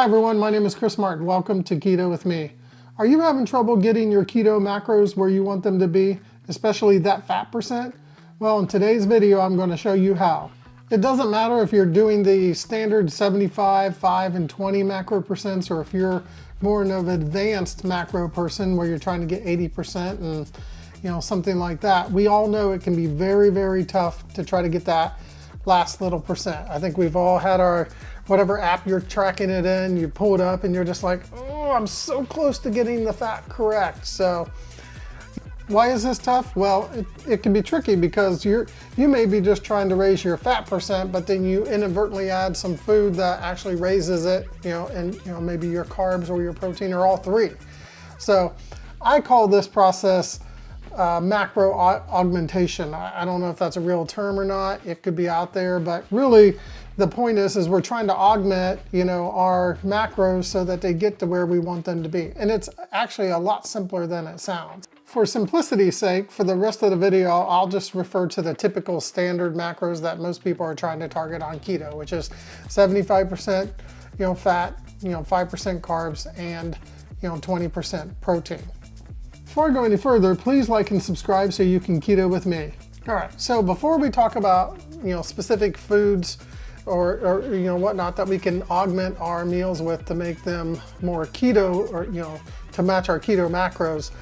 Hi everyone, my name is Chris Martin. Welcome to Keto with me. Are you having trouble getting your keto macros where you want them to be, especially that fat percent? Well, in today's video, I'm going to show you how. It doesn't matter if you're doing the standard 75, 5, and 20 macro percents, or if you're more of an advanced macro person where you're trying to get 80% and something like that. We all know it can be very, very tough to try to get that last little percent. I think we've all had our whatever app you're tracking it in, you pull it up and you're just like, oh, I'm so close to getting the fat correct. So why is this tough? Well, it can be tricky because you may be just trying to raise your fat percent, but then you inadvertently add some food that actually raises it, and maybe your carbs or your protein or all three. So I call this process macro augmentation. I don't know if that's a real term or not. It could be out there, but really the point is we're trying to augment, our macros so that they get to where we want them to be. And it's actually a lot simpler than it sounds. For simplicity's sake, for the rest of the video, I'll just refer to the typical standard macros that most people are trying to target on keto, which is 75%, fat, 5% carbs, and 20% protein. Before I go any further, please like and subscribe so you can keto with me. All right, so before we talk about specific foods or whatnot that we can augment our meals with to make them more keto, or to match our keto macros,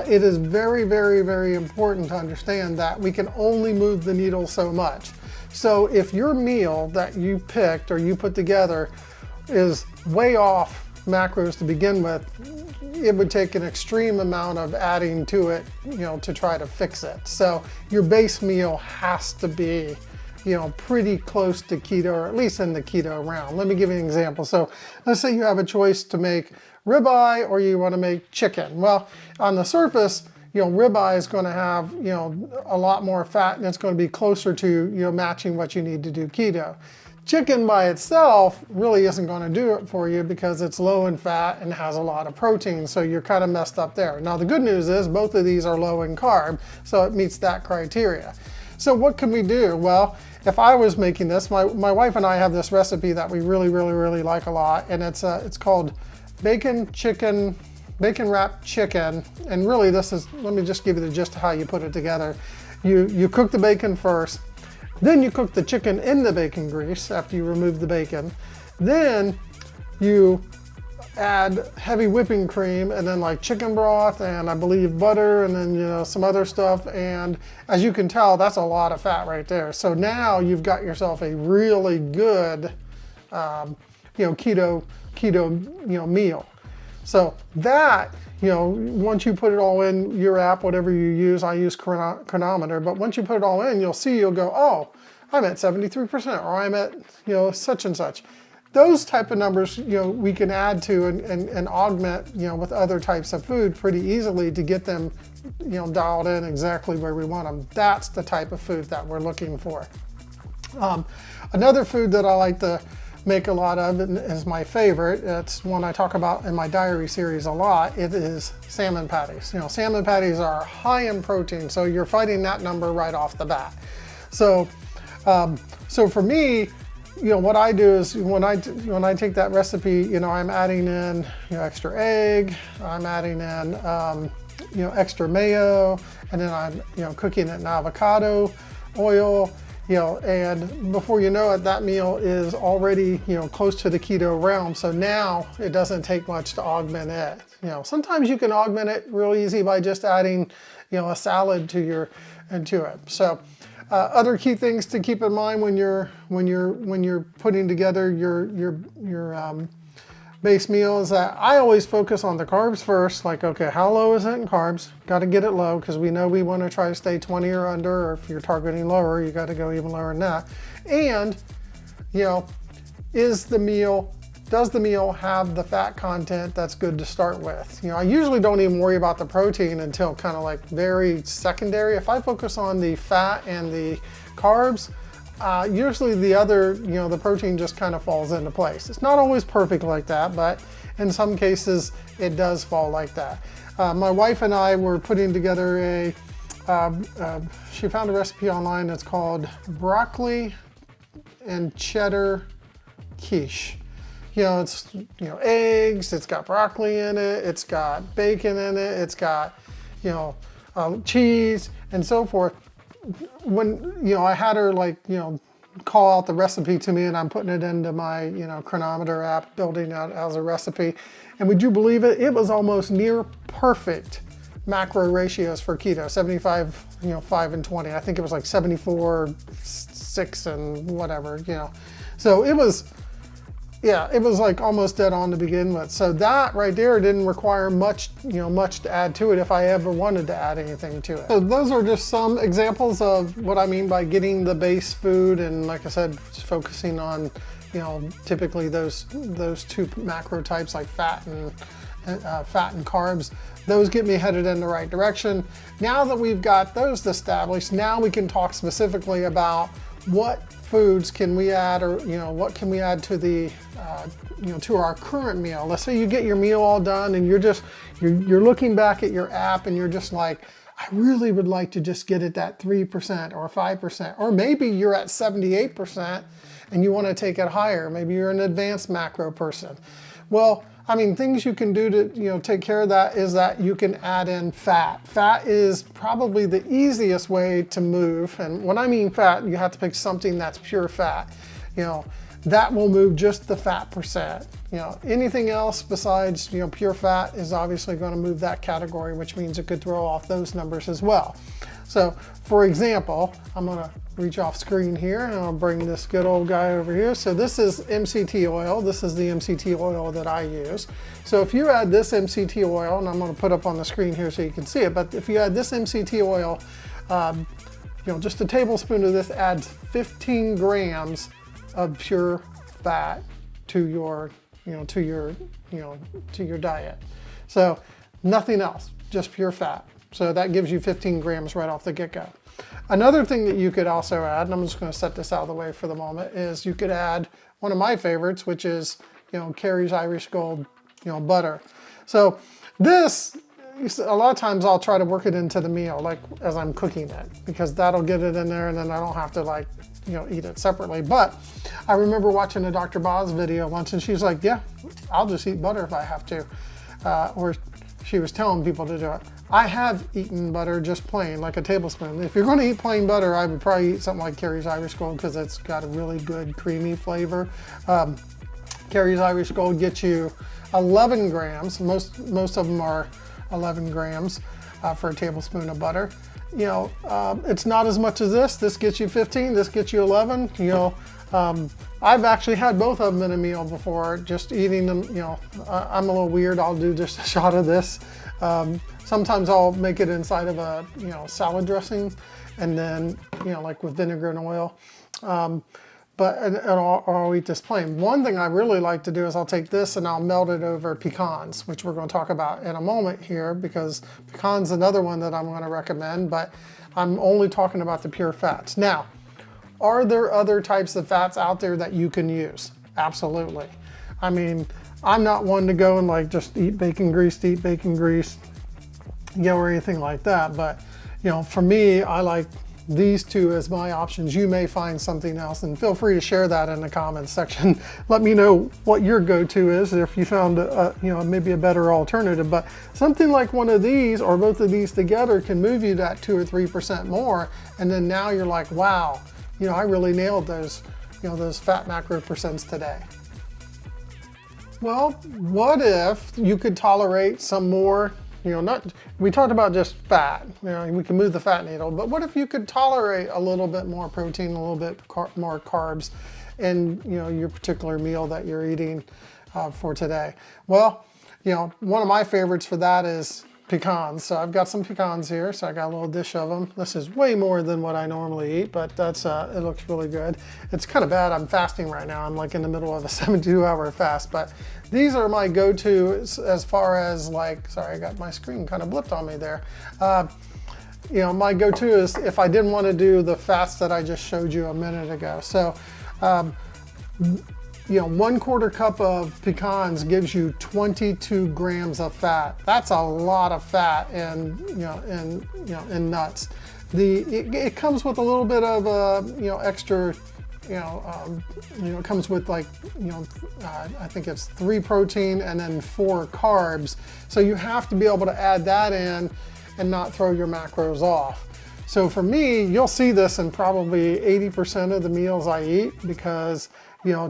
it is very, very, very important to understand that we can only move the needle so much. So if your meal that you picked or you put together is way off macros to begin with, it would take an extreme amount of adding to it, to try to fix it. So your base meal has to be, pretty close to keto, or at least in the keto realm. Let me give you an example. So let's say you have a choice to make ribeye or you want to make chicken. Well, on the surface, ribeye is going to have, a lot more fat, and it's going to be closer to, matching what you need to do keto. Chicken by itself really isn't going to do it for you because it's low in fat and has a lot of protein, so you're kind of messed up there. Now the good news is both of these are low in carb, so it meets that criteria. So what can we do? Well, if I was making this, my wife and I have this recipe that we really, really, really like a lot, and it's called bacon wrapped chicken. And really this is, let me just give you the gist of how you put it together. You cook the bacon first. Then you cook the chicken in the bacon grease after you remove the bacon. Then you add heavy whipping cream and then like chicken broth and I believe butter and then some other stuff. And as you can tell, that's a lot of fat right there. So now you've got yourself a really good keto meal. So that, once you put it all in your app, whatever you use, I use Chronometer, but once you put it all in, you'll go, oh, I'm at 73%, or I'm at, such and such. Those type of numbers, we can add to and augment, with other types of food pretty easily to get them, dialed in exactly where we want them. That's the type of food that we're looking for. Another food that I like to make a lot of, and is my favorite, it's one I talk about in my diary series a lot, it is salmon patties. Salmon patties are high in protein, so you're fighting that number right off the bat. So for me, what I do is when I take that recipe, I'm adding in extra egg, I'm adding in extra mayo, and then I'm cooking it in avocado oil. And before you know it, that meal is already, close to the keto realm. So now it doesn't take much to augment it. Sometimes you can augment it real easy by just adding, a salad into it. So other key things to keep in mind when you're putting together your base meal is that I always focus on the carbs first. Like, okay, how low is it in carbs? Got to get it low because we know we want to try to stay 20 or under, or if you're targeting lower, you got to go even lower than that. And, does the meal have the fat content that's good to start with? I usually don't even worry about the protein until kind of like very secondary. If I focus on the fat and the carbs, usually the other, the protein just kind of falls into place. It's not always perfect like that, but in some cases it does fall like that. My wife and I were putting together she found a recipe online that's called broccoli and cheddar quiche. it's, eggs, it's got broccoli in it, it's got bacon in it, it's got, cheese and so forth. When, I had her call out the recipe to me, and I'm putting it into my, Chronometer app, building it as a recipe. And would you believe it? It was almost near perfect macro ratios for keto, 75, 5 and 20. I think it was like 74, 6 and whatever, So it was, it was like almost dead on to begin with. So that right there didn't require much, much to add to it if I ever wanted to add anything to it. So those are just some examples of what I mean by getting the base food, and like I said, focusing on, typically those two macro types like fat and carbs. Those get me headed in the right direction. Now that we've got those established, now we can talk specifically about what foods can we add, or what can we add to the to our current meal. Let's say you get your meal all done and you're looking back at your app and you're just like, I really would like to just get it at 3% or 5%, or maybe you're at 78% and you want to take it higher. Maybe you're an advanced macro person. Well, I mean, things you can do to take care of that is that you can add in fat. Fat is probably the easiest way to move. And when I mean fat, you have to pick something that's pure fat. That will move just the fat percent. Anything else besides pure fat is obviously going to move that category, which means it could throw off those numbers as well. So for example, I'm going to reach off screen here and I'll bring this good old guy over here. So this is MCT oil. This is the MCT oil that I use. So if you add this MCT oil, and I'm going to put up on the screen here so you can see it, but if you add this MCT oil, just a tablespoon of this adds 15 grams of pure fat to your diet. So nothing else, just pure fat. So that gives you 15 grams right off the get-go. Another thing that you could also add, and I'm just going to set this out of the way for the moment, is you could add one of my favorites, which is Carrie's Irish Gold butter. So this, a lot of times I'll try to work it into the meal, like as I'm cooking it, because that'll get it in there and then I don't have to eat it separately. But I remember watching a Dr. Boz video once and she's like, yeah, I'll just eat butter if I have to. Or she was telling people to do it. I have eaten butter just plain, like a tablespoon. If you're going to eat plain butter, I would probably eat something like Carrie's Irish Gold because it's got a really good creamy flavor. Carrie's Irish Gold gets you 11 grams. Most of them are 11 grams for a tablespoon of butter. It's not as much as this. This gets you 15, this gets you 11. I've actually had both of them in a meal before, just eating them. I'm a little weird. I'll do just a shot of this. Sometimes I'll make it inside of a salad dressing, and then like with vinegar and oil. But I'll eat this plain. One thing I really like to do is I'll take this and I'll melt it over pecans, which we're going to talk about in a moment here, because pecans another one that I'm going to recommend, but I'm only talking about the pure fats. Now, are there other types of fats out there that you can use? Absolutely. I mean, I'm not one to go and just eat bacon grease to eat bacon grease, or anything like that. But, for me, I like these two as my options. You may find something else, and feel free to share that in the comments section. Let me know what your go-to is, if you found maybe a better alternative. But something like one of these or both of these together can move you that 2 or 3% more, and then now you're like, wow, I really nailed those fat macro percents today. Well, what if you could tolerate some more, we talked about just fat, we can move the fat needle, but what if you could tolerate a little bit more protein, a little bit more carbs in, your particular meal that you're eating for today? Well, one of my favorites for that is pecans. So I've got some pecans here, so I got a little dish of them. This is way more than what I normally eat, but that's it looks really good. It's kind of bad, I'm fasting right now. I'm in the middle of a 72-hour fast, but these are my go-to as far as sorry, I got my screen kind of blipped on me there. My go-to is if I didn't want to do the fast that I just showed you a minute ago. So 1/4 cup of pecans gives you 22 grams of fat. That's a lot of fat in nuts. It comes with a little bit of extra it comes with like, I think it's 3 protein and then 4 carbs. So you have to be able to add that in and not throw your macros off. So for me, you'll see this in probably 80% of the meals I eat, because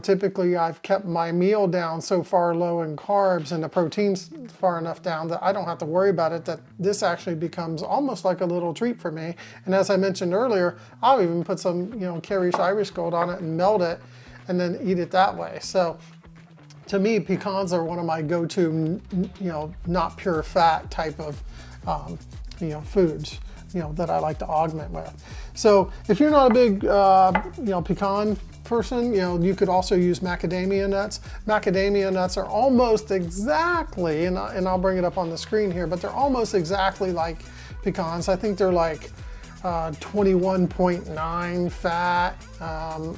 typically I've kept my meal down so far low in carbs and the proteins far enough down that I don't have to worry about it, that this actually becomes almost like a little treat for me. And as I mentioned earlier, I'll even put some, Kerry's Irish Gold on it and melt it and then eat it that way. So to me, pecans are one of my go-to, not pure fat type of, foods, that I like to augment with. So if you're not a big, pecan person, you could also use macadamia nuts. Macadamia nuts are almost exactly, and I'll bring it up on the screen here, but they're almost exactly like pecans. I think they're like 21.9 fat. I'll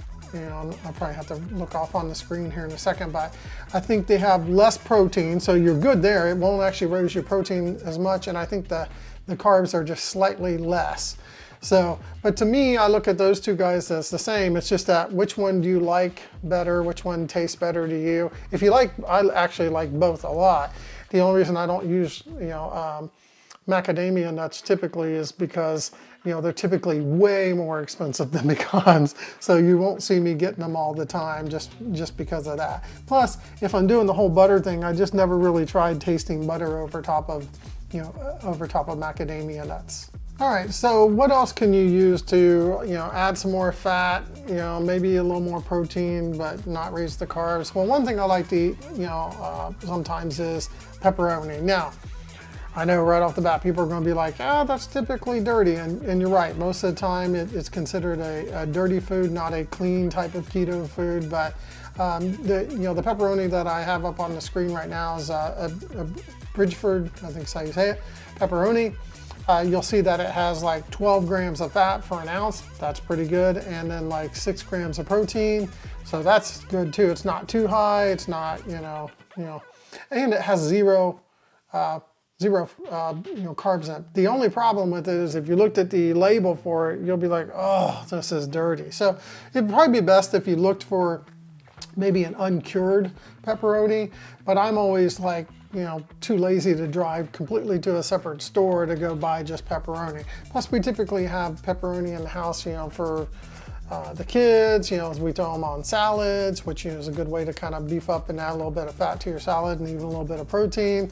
probably have to look off on the screen here in a second, but I think they have less protein, so you're good there. It won't actually raise your protein as much, and I think the carbs are just slightly less. So, but to me, I look at those two guys as the same. It's just that which one do you like better? Which one tastes better to you? If you like, I actually like both a lot. The only reason I don't use, macadamia nuts typically is because, they're typically way more expensive than pecans. So you won't see me getting them all the time just because of that. Plus, if I'm doing the whole butter thing, I just never really tried tasting butter over top of macadamia nuts. All right, so what else can you use to, add some more fat, maybe a little more protein, but not raise the carbs? Well, one thing I like to eat, sometimes is pepperoni. Now, I know right off the bat, people are gonna be like, that's typically dirty, and you're right. Most of the time, it's considered a dirty food, not a clean type of keto food, but the pepperoni that I have up on the screen right now is a Bridgeford, I think is how you say it, pepperoni. You'll see that it has like 12 grams of fat for an ounce. That's pretty good. And then like 6 grams of protein. So that's good too. It's not too high. It's not, and it has zero carbs in it. The only problem with it is if you looked at the label for it, you'll be like, oh, this is dirty. So it'd probably be best if you looked for maybe an uncured pepperoni, but I'm always like, too lazy to drive completely to a separate store to go buy just pepperoni. Plus, we typically have pepperoni in the house, for the kids, we throw them on salads, which is a good way to kind of beef up and add a little bit of fat to your salad and even a little bit of protein.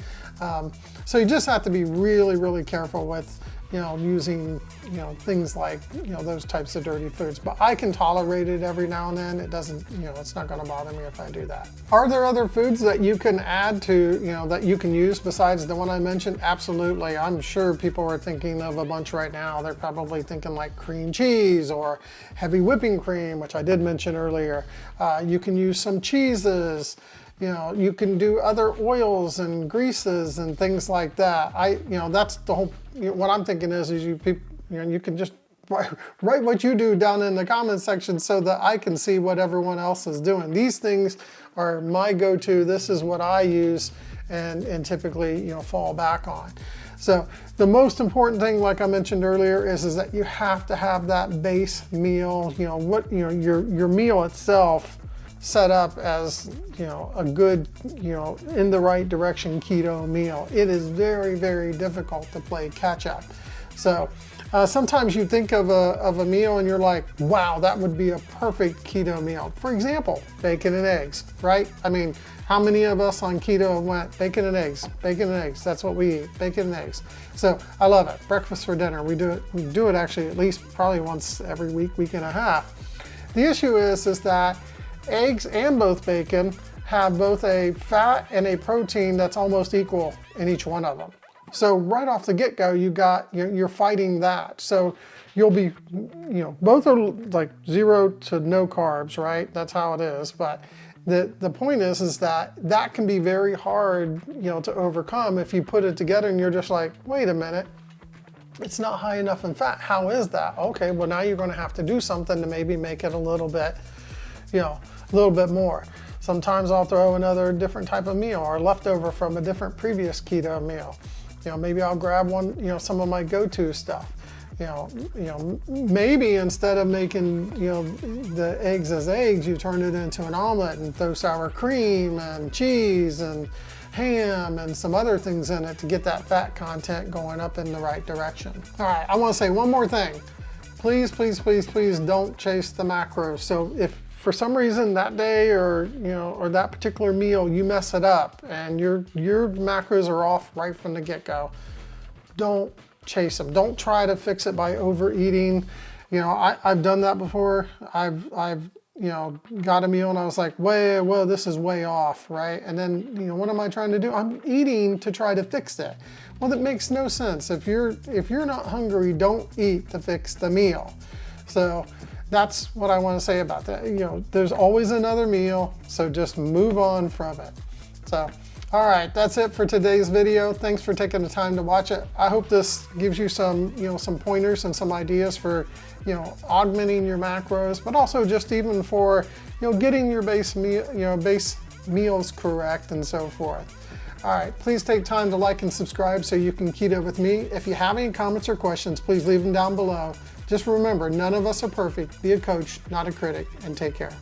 So you just have to be really, really careful with, using, things like, those types of dirty foods. But I can tolerate it every now and then. It doesn't, it's not going to bother me if I do that. Are there other foods that you can add to, that you can use besides the one I mentioned? Absolutely. I'm sure people are thinking of a bunch right now. They're probably thinking like cream cheese or heavy whipping cream, which I did mention earlier. You can use some cheeses. You can do other oils and greases and things like that. That's the whole, what I'm thinking is you can just write what you do down in the comment section so that I can see what everyone else is doing. These things are my go-to. This is what I use and typically, fall back on. So the most important thing, like I mentioned earlier, is that you have to have that base meal, your meal itself set up as, a good, in the right direction keto meal. It is very, very difficult to play catch up. So sometimes you think of a meal and you're like, wow, that would be a perfect keto meal. For example, bacon and eggs, right? I mean, how many of us on keto went bacon and eggs? Bacon and eggs, that's what we eat, bacon and eggs. So I love it, breakfast for dinner. We do it actually at least probably once every week and a half. The issue is that eggs and both bacon have both a fat and a protein that's almost equal in each one of them. So right off the get-go, you're fighting that. So you'll be, both are like 0 to no carbs, right? That's how it is. But the point is that can be very hard, to overcome if you put it together and you're just like, wait a minute, it's not high enough in fat. How is that? Okay, well now you're going to have to do something to maybe make it a little bit, a little bit more. Sometimes I'll throw another different type of meal or leftover from a different previous keto meal. Maybe I'll grab one, some of my go-to stuff. maybe instead of making, the eggs as eggs, you turn it into an omelet and throw sour cream and cheese and ham and some other things in it to get that fat content going up in the right direction. All right, I want to say one more thing. Please, please, please, please don't chase the macros. So if for some reason that day or that particular meal you mess it up and your macros are off right from the get-go, don't chase them. Don't try to fix it by overeating. I've done that before. I've got a meal and I was like, well, this is way off, right? And then, what am I trying to do? I'm eating to try to fix it. Well, that makes no sense. If you're not hungry, don't eat to fix the meal. So that's what I want to say about that. There's always another meal, so just move on from it. So, all right, that's it for today's video. Thanks for taking the time to watch it. I hope this gives you some, some pointers and some ideas for, augmenting your macros, but also just even for, getting your base meals correct and so forth. All right, please take time to like and subscribe so you can keto with me. If you have any comments or questions, please leave them down below. Just remember, none of us are perfect. Be a coach, not a critic, and take care.